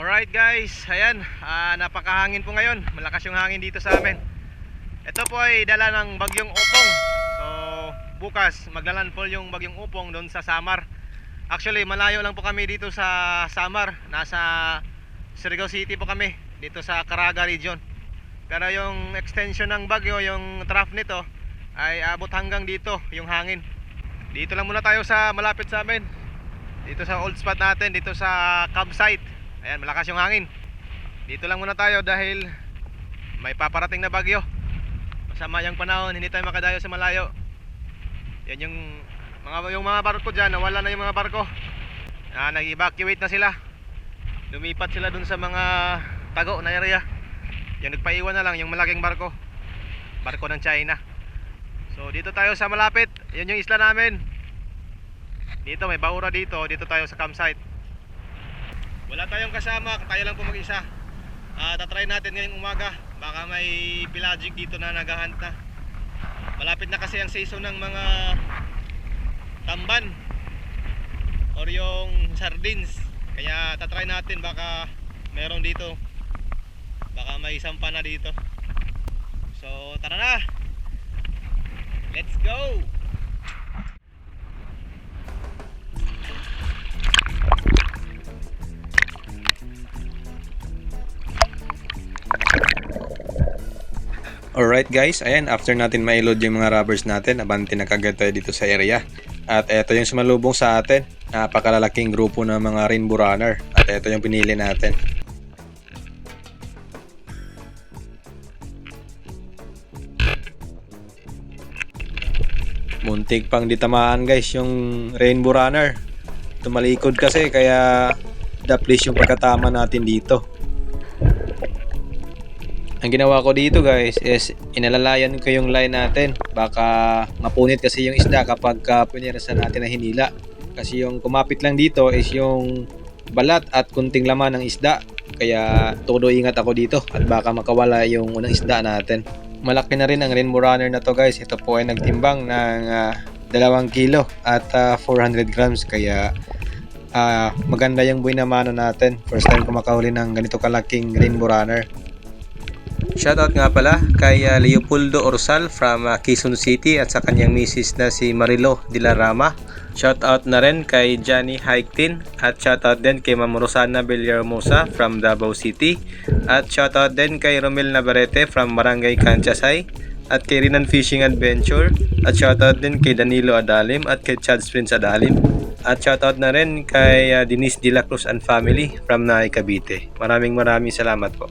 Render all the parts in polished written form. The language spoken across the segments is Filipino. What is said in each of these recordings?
Alright guys, ayan, napakahangin po ngayon. Malakas yung hangin dito sa amin. Ito po ay dala ng bagyong Upong. So bukas maglalandfall yung bagyong Upong doon sa Samar. Actually malayo lang po kami dito sa Samar. Nasa Surigao City po kami, dito sa Caraga region. Pero yung extension ng bagyo, yung trough nito ay abot hanggang dito yung hangin. Dito lang muna tayo sa malapit sa amin, dito sa old spot natin, dito sa campsite. Ayan, malakas yung hangin. Dito lang muna tayo dahil may paparating na bagyo. Masama yung panahon, hindi tayo makadayo sa malayo. Yan yung mga barko dyan, nawala na yung mga barko. Nag-evacuate na sila. Lumipat sila dun sa mga tago na area. Yung nagpaiwan na lang yung malaking barko. Barko ng China. So dito tayo sa malapit. Yan yung isla namin. Dito may baura dito tayo sa campsite. Wala tayong kasama, tayo lang po mag-isa. Tatry natin ngayong umaga. Baka may pelagic dito na naghahunt na. Malapit na kasi ang season ng mga tamban or yung sardines. Kaya tatry natin, baka meron dito. Baka may sampa na dito. So tara na, let's go. Alright guys, ayan, after natin ma-load yung mga rubbers natin, abante na kagad tayo dito sa area. At eto yung sumalubong sa atin, napakalalaking grupo ng mga rainbow runner. At eto yung pinili natin. Muntik pang ditamaan guys yung rainbow runner. Tumalikod kasi kaya daplis yung pagkatama natin dito. Ang ginawa ko dito guys is inalalayan ko yung line natin. Baka mapunit kasi yung isda kapag pinirasan natin na hinila. Kasi yung kumapit lang dito is yung balat at kunting laman ng isda. Kaya todo ingat ako dito at baka makawala yung unang isda natin. Malaki na rin ang rainbow runner na to guys. Ito po ay nagtimbang ng 2 kilo at 400 grams. Kaya maganda yung buhay na mano natin. First time ko makahuli ng ganito kalaking rainbow runner. Shoutout nga pala kay Leopoldo Orsal from Quezon City at sa kanyang misis na si Marilo Dilarama. Shoutout na rin kay Johnny Haiktin at shoutout din kay Ma'am Rosana Villahermosa from Davao City. At shoutout din kay Romel Navarrete from Barangay Kanchasay at kay Rinan Fishing Adventure. At shoutout din kay Danilo Adalim at kay Chad Prince Adalim. At shoutout na rin kay Denise De La Cruz and family from Naay Cavite. Maraming salamat po.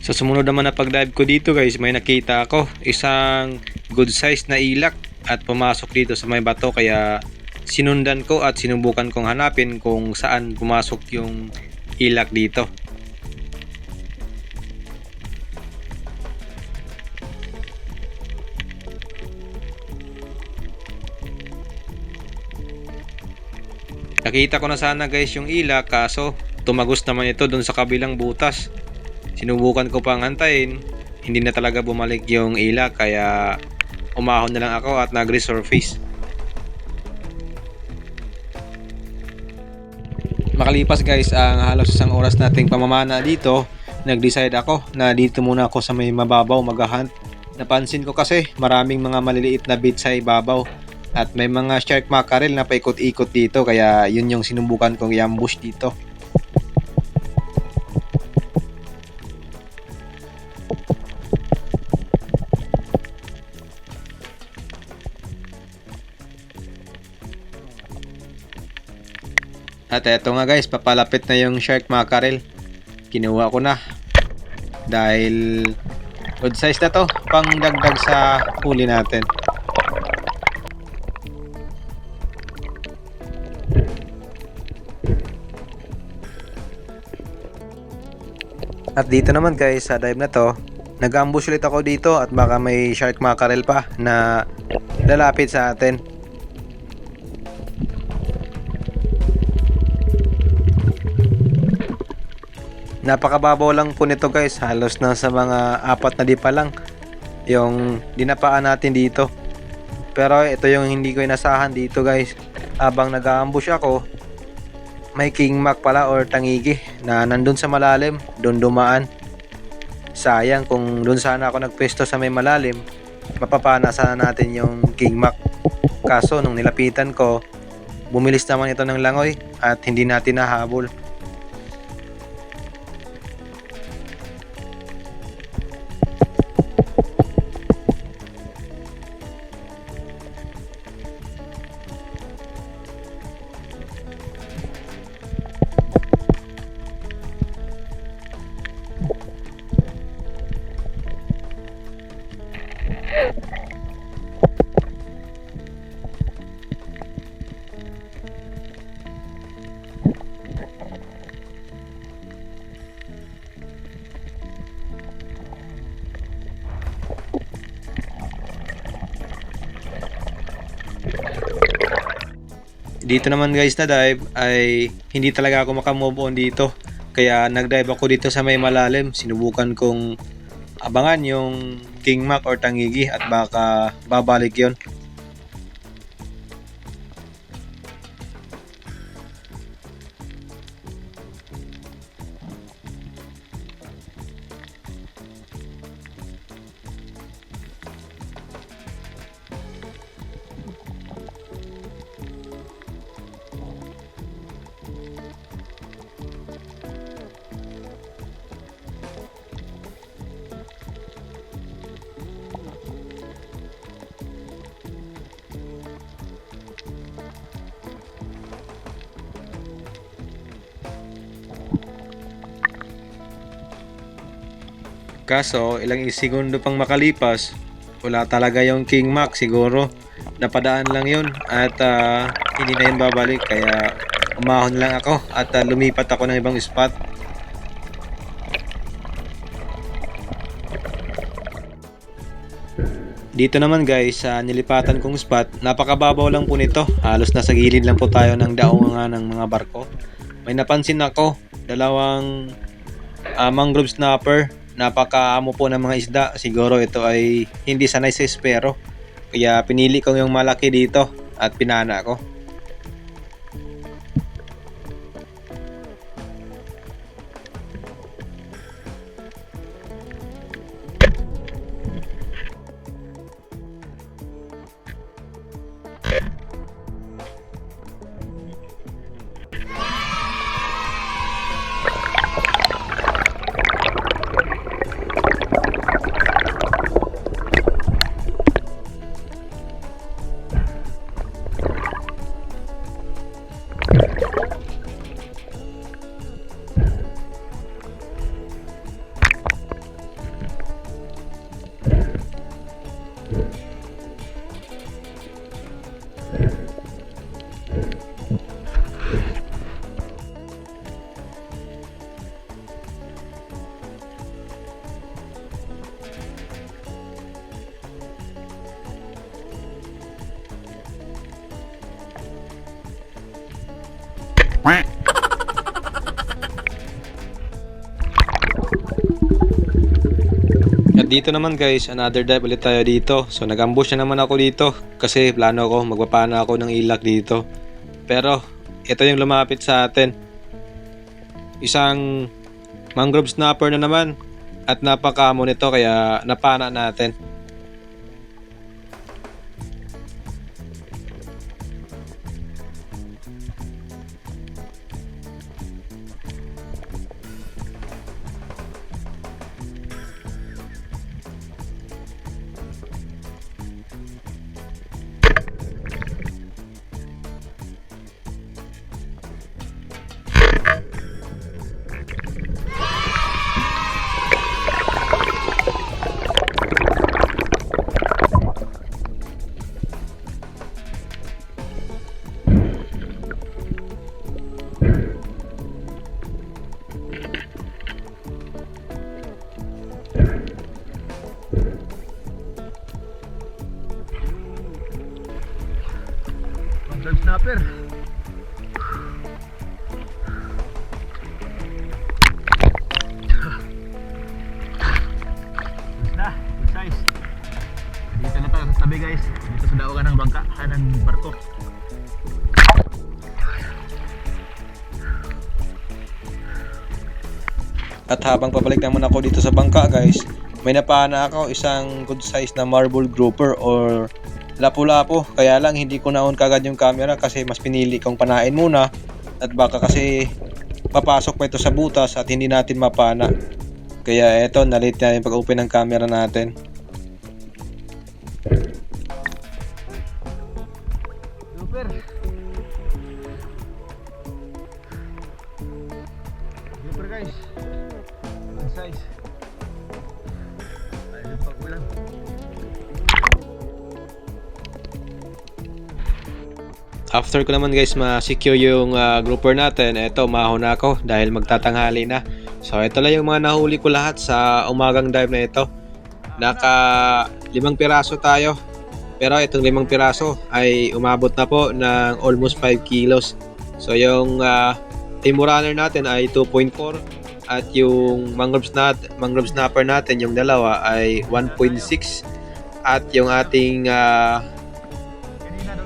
Sa sumunod naman na pag-dive ko dito guys, may nakita ako isang good size na ilak at pumasok dito sa may bato, kaya sinundan ko at sinubukan kong hanapin kung saan pumasok yung ilak dito. Nakita ko na sana guys yung ila, kaso tumagos naman ito dun sa kabilang butas. Sinubukan ko pang antayin, hindi na talaga bumalik yung ila, kaya umahon na lang ako at nag-resurface. Makalipas guys ang halos isang oras nating pamamana dito, nag-decide ako na dito muna ako sa may mababaw mag-hunt. Napansin ko kasi maraming mga maliliit na bit sa ibabaw at may mga shark mackerel na paikot-ikot dito, kaya yun yung sinubukan kong i-ambush dito. At eto nga guys, papalapit na yung shark mackerel. Kinuha ko na dahil good size na to, pang dagdag sa huli natin. At dito naman guys, sa dive na to, nag-ambush ulit ako dito at baka may shark mackerel pa na lalapit sa atin. Napakababaw lang po nito guys, halos na sa mga 4 na dipa lang yung dinapaan natin dito. Pero ito yung hindi ko inasahan dito guys. Habang nag-ambush ako, may king mac pala or tangigi na nandun sa malalim, doon dumaan. Sayang, kung doon sana ako nagpwesto sa may malalim, mapapana sana natin yung king mac. Kaso nung nilapitan ko, bumilis naman ito ng langoy at hindi natin nahabol. Dito naman guys na dive ay hindi talaga ako makamove on dito, kaya nag-dive ako dito sa may malalim. Sinubukan kong abangan yung king mac or tangigi at baka babalik yon. Kaso ilang segundo pang makalipas, wala talaga yung king mac. Siguro napadaan lang yun at hindi na yun babalik, kaya umahon lang ako at lumipat ako ng ibang spot. Dito naman guys, sa nilipatan kong spot, napakababaw lang po nito. Halos nasa gilid lang po tayo ng daungan ng mga barko. May napansin ako, dalawang mangrove snapper. Napakaamo po ng mga isda. Siguro ito ay hindi sanay sa espero, kaya pinili ko yung malaki dito at pinana ko. At dito naman guys, another dive ulit tayo dito. So nag-ambush na naman ako dito kasi plano ko magpapana ako ng ilak dito. Pero ito yung lumapit sa atin. Isang mangrove snapper na naman at napakamo nito kaya napana natin. Mangrove snapper. Good size. Dito na tayo sa tabi guys. Dito sa daungan ng bangka, ng barko. At habang pabalik naman ako dito sa bangka guys, may napana ako isang good size na marble grouper or lapu-lapu. Kaya lang hindi ko na-on kagad yung camera kasi mas pinili kong panain muna. At baka kasi papasok pa ito sa butas at hindi natin mapana. Kaya eto, na-late na yung pag-open ng camera natin. Super. Super guys. Good size. Ayun pa ulan. After ko naman guys ma-secure yung grouper natin, eto mahon na ako dahil magtatanghali na. So ito lang yung mga nahuli ko lahat sa umagang dive na ito. Naka 5 piraso tayo. Pero itong 5 piraso ay umabot na po ng almost 5 kilos. So yung Timo Runner natin ay 2.4 at yung mangrove snapper natin yung dalawa ay 1.6 at yung ating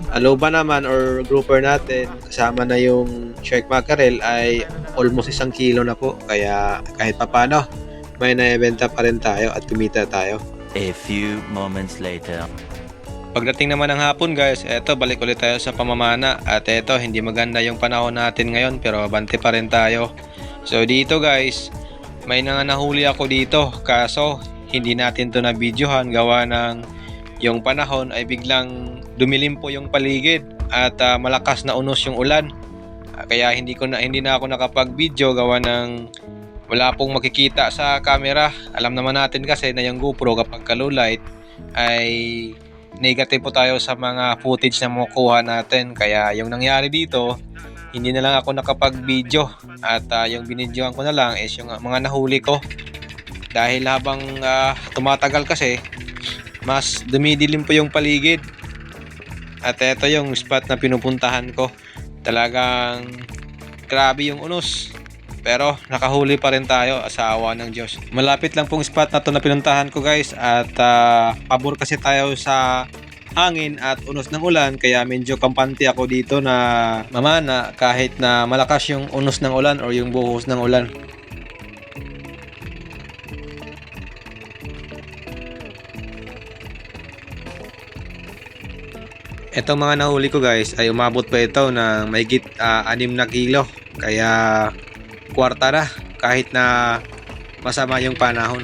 aloba naman or grouper natin kasama na yung shark mackerel ay almost 1 kilo na po, kaya kahit papano may naibenta pa rin tayo at kumita tayo. A few moments later. Pagdating naman ng hapon guys, eto balik ulit tayo sa pamamana at eto hindi maganda yung panahon natin ngayon pero abante pa rin tayo. So dito guys, may nahuli ako dito kaso hindi natin to na videohan gawa ng yung panahon ay biglang dumilim po yung paligid at malakas na unos yung ulan. Kaya hindi na ako nakapag-video gawa ng wala pong makikita sa camera. Alam naman natin kasi na yung GoPro kapag low light ay negative po tayo sa mga footage na makukuha natin. Kaya yung nangyari dito, hindi na lang ako nakapag-video at yung binidyohan ko na lang is yung mga nahuli ko. Dahil habang tumatagal kasi mas dumidilim po yung paligid. At ito yung spot na pinupuntahan ko. Talagang grabe yung unos. Pero nakahuli pa rin tayo sa awa ng Diyos. Malapit lang pong spot na to na pinuntahan ko guys. At pabor kasi tayo sa hangin at unos ng ulan. Kaya medyo kampante ako dito na mamana kahit na malakas yung unos ng ulan or yung buhos ng ulan. Itong mga nahuli ko guys ay umabot pa ito ng mahigit 6 na kilo. Kaya kwarta na kahit na masama yung panahon.